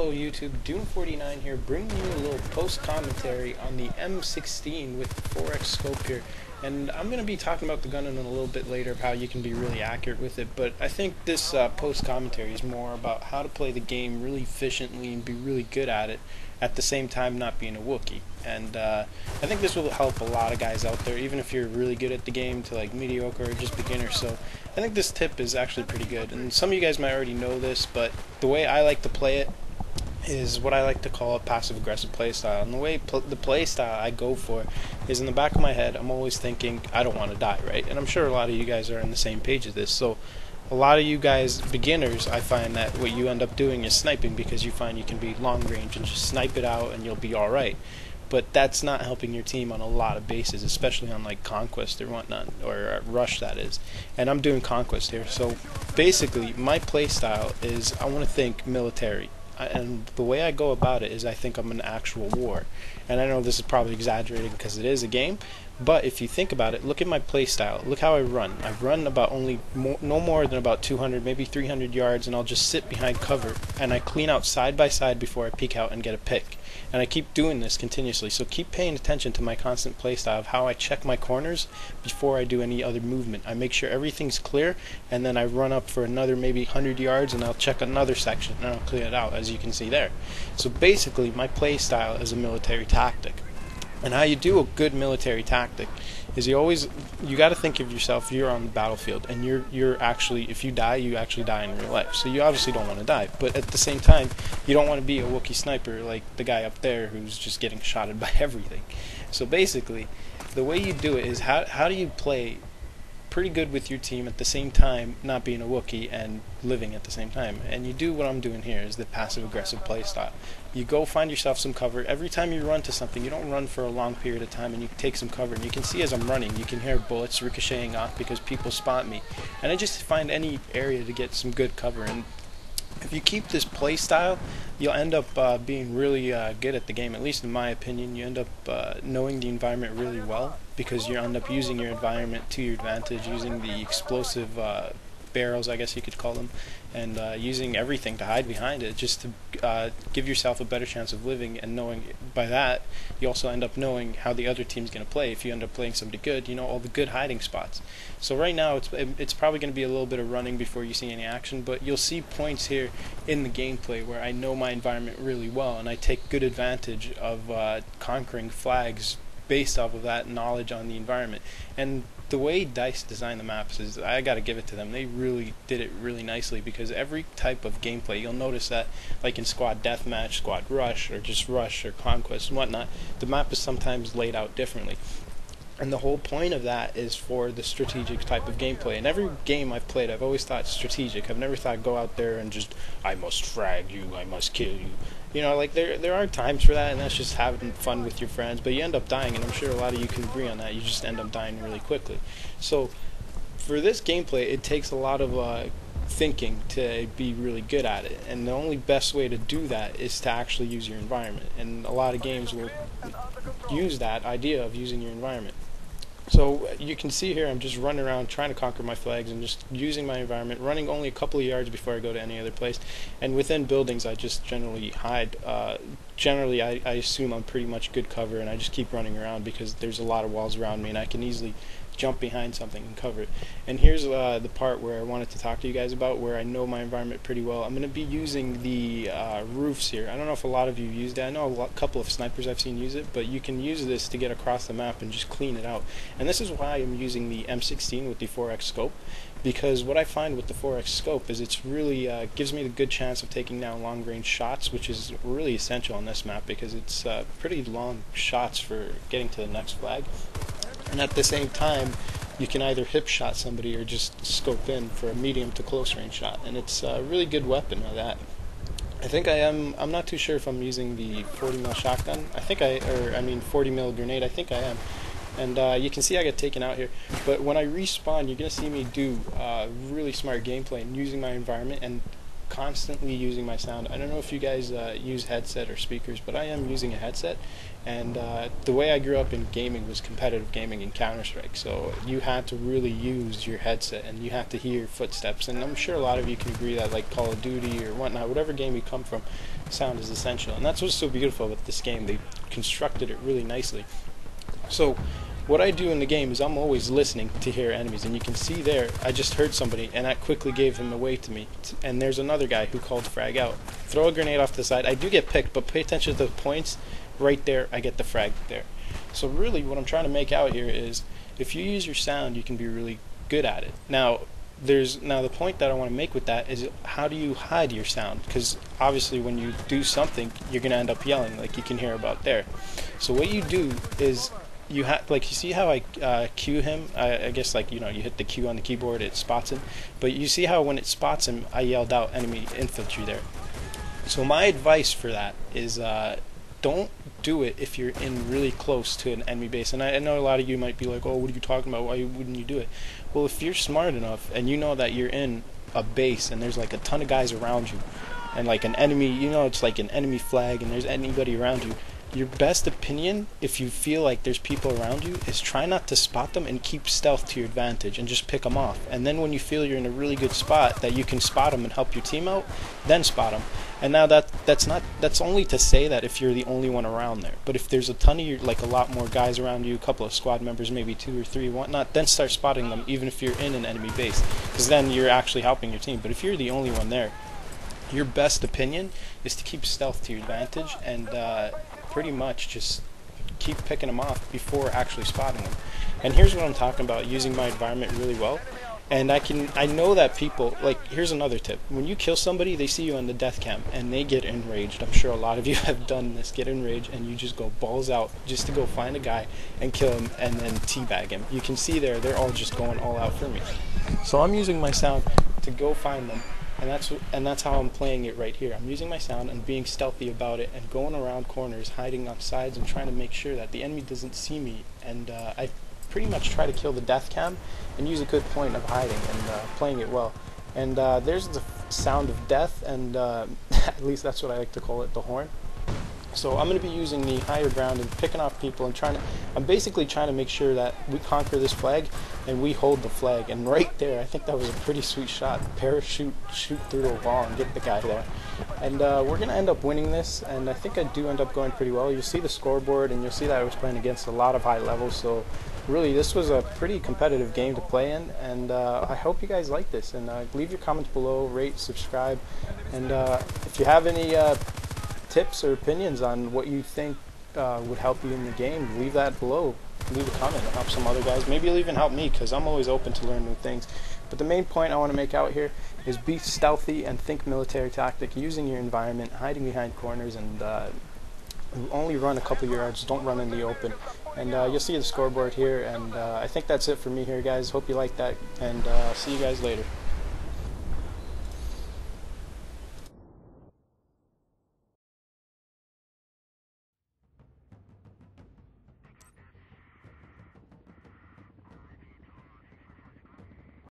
Hello YouTube, Doom49 here, bringing you a little post-commentary on the M16 with the 4X scope here. And I'm going to be talking about the gun in a little bit later of how you can be really accurate with it, but I think this post-commentary is more about how to play the game really efficiently and be really good at the same time not being a Wookiee. And I think this will help a lot of guys out there, even if you're really good at the game to like mediocre or just beginner. So I think this tip is actually pretty good, and some of you guys might already know this, but the way I like to play it is what I like to call a passive-aggressive play style. And the way the play style I go for is, in the back of my head, I'm always thinking, I don't want to die, right? And I'm sure a lot of you guys are on the same page of this. So a lot of you guys, beginners, I find that what you end up doing is sniping, because you find you can be long range and just snipe it out and you'll be alright. But that's not helping your team on a lot of bases, especially on like Conquest or whatnot, or Rush that is. And I'm doing Conquest here. So basically my play style is, I want to think military. And the way I go about it is I think I'm in actual war. And I know this is probably exaggerating because it is a game, but if you think about it, look at my play style. Look how I run. I run about no more than about 200, maybe 300 yards, and I'll just sit behind cover, and I clean out side by side before I peek out and get a pick. And I keep doing this continuously, so keep paying attention to my constant play style of how I check my corners before I do any other movement. I make sure everything's clear, and then I run up for another maybe 100 yards, and I'll check another section, and I'll clear it out, as you can see there. So basically, my play style is a military tactic. And how you do a good military tactic is you got to think of yourself, you're on the battlefield, and you're actually, if you die, you actually die in real life. So you obviously don't want to die, but at the same time, you don't want to be a Wookiee sniper like the guy up there who's just getting shotted by everything. So basically, the way you do it is, how do you play pretty good with your team at the same time not being a Wookiee and living at the same time? And you do what I'm doing here, is the passive aggressive play style. You go find yourself some cover. Every time you run to something, you don't run for a long period of time, and you take some cover, and you can see as I'm running, you can hear bullets ricocheting off because people spot me, and I just find any area to get some good cover. And if you keep this play style, you'll end up being really good at the game, at least in my opinion. You end up knowing the environment really well, because you end up using your environment to your advantage, using the explosive barrels, I guess you could call them, and using everything to hide behind it, just to give yourself a better chance of living. And knowing by that, you also end up knowing how the other team's going to play. If you end up playing somebody good, you know all the good hiding spots. So right now it's probably going to be a little bit of running before you see any action, but you'll see points here in the gameplay where I know my environment really well, and I take good advantage of conquering flags based off of that knowledge on the environment. And the way DICE designed the maps is, I gotta give it to them. They really did it really nicely, because every type of gameplay, you'll notice that, like in squad deathmatch, squad rush, or just rush or conquest and whatnot, the map is sometimes laid out differently. And the whole point of that is for the strategic type of gameplay. In every game I've played, I've always thought strategic. I've never thought go out there and just, I must frag you, I must kill you. You know, like there are times for that, and that's just having fun with your friends, but you end up dying, and I'm sure a lot of you can agree on that. You just end up dying really quickly. So for this gameplay, it takes a lot of thinking to be really good at it, and the only best way to do that is to actually use your environment. And a lot of games will use that idea of using your environment. So you can see here, I'm just running around trying to conquer my flags and just using my environment, running only a couple of yards before I go to any other place. And within buildings, I just generally hide. Generally, I assume I'm pretty much good cover, and I just keep running around because there's a lot of walls around me, and I can easily jump behind something and cover it. And here's the part where I wanted to talk to you guys about, where I know my environment pretty well. I'm going to be using the roofs here. I don't know if a lot of you used it. I know a couple of snipers I've seen use it, but you can use this to get across the map and just clean it out. And this is why I'm using the M16 with the 4X scope, because what I find with the 4X scope is it's really gives me the good chance of taking down long range shots, which is really essential on this map, because it's pretty long shots for getting to the next flag. And at the same time, you can either hip shot somebody or just scope in for a medium to close range shot, and it's a really good weapon of that. I think I'm not too sure if I'm using the 40 mil shotgun. I mean 40 mil grenade. I think I am. And you can see I get taken out here. But when I respawn, you're gonna see me do really smart gameplay and using my environment. And constantly using my sound. I don't know if you guys use headset or speakers, but I am using a headset. And the way I grew up in gaming was competitive gaming in Counter-Strike, so you had to really use your headset and you had to hear footsteps. And I'm sure a lot of you can agree that, like Call of Duty or whatnot, whatever game you come from, sound is essential. And that's what's so beautiful with this game. They constructed it really nicely. So what I do in the game is I'm always listening to hear enemies, and you can see there I just heard somebody and that quickly gave him away to me. And there's another guy who called frag out. Throw a grenade off to the side. I do get picked, but pay attention to the points. Right there, I get the frag there. So really what I'm trying to make out here is if you use your sound, you can be really good at it. Now the point that I want to make with that is, how do you hide your sound? Because obviously when you do something, you're going to end up yelling, like you can hear about there. So what you do is you see how I cue him. I guess, like, you hit the Q on the keyboard, it spots him. But you see how when it spots him, I yelled out enemy infantry there. So my advice for that is don't do it if you're in really close to an enemy base. And I know a lot of you might be like, oh, what are you talking about? Why wouldn't you do it? Well, if you're smart enough and you know that you're in a base and there's like a ton of guys around you, and like an enemy, it's like an enemy flag and there's anybody around you, your best opinion, if you feel like there's people around you, is try not to spot them and keep stealth to your advantage and just pick them off. And then when you feel you're in a really good spot that you can spot them and help your team out, then spot them. And now that's only to say that if you're the only one around there. But if there's a ton of you, like a lot more guys around you, a couple of squad members, maybe 2 or 3, whatnot, then start spotting them even if you're in an enemy base, because then you're actually helping your team. But if you're the only one there, your best opinion is to keep stealth to your advantage and pretty much just keep picking them off before actually spotting them. And here's what I'm talking about, using my environment really well. And I know that people, like, here's another tip. When you kill somebody, they see you on the death cam and they get enraged. I'm sure a lot of you have done this, get enraged, and you just go balls out just to go find a guy and kill him and then teabag him. You can see there, they're all just going all out for me. So I'm using my sound to go find them. And that's how I'm playing it right here. I'm using my sound and being stealthy about it and going around corners, hiding on sides, and trying to make sure that the enemy doesn't see me. And I pretty much try to kill the death cam and use a good point of hiding and playing it well. And there's the sound of death, and at least that's what I like to call it, the horn. So I'm going to be using the higher ground and picking off people and I'm basically trying to make sure that we conquer this flag and we hold the flag. And right there, I think that was a pretty sweet shot. Parachute, shoot through the wall and get the guy there. And we're going to end up winning this, and I think I do end up going pretty well. You'll see the scoreboard and you'll see that I was playing against a lot of high levels. So really, this was a pretty competitive game to play in, and I hope you guys like this. And leave your comments below, rate, subscribe, and if you have any tips or opinions on what you think would help you in the game, leave that below. Leave a comment, it'll help some other guys. Maybe it'll even help me, because I'm always open to learn new things. But the main point I want to make out here is be stealthy and think military tactic, using your environment, hiding behind corners, and only run a couple yards, don't run in the open. And you'll see the scoreboard here, and I think that's it for me here, guys. Hope you like that, and see you guys later.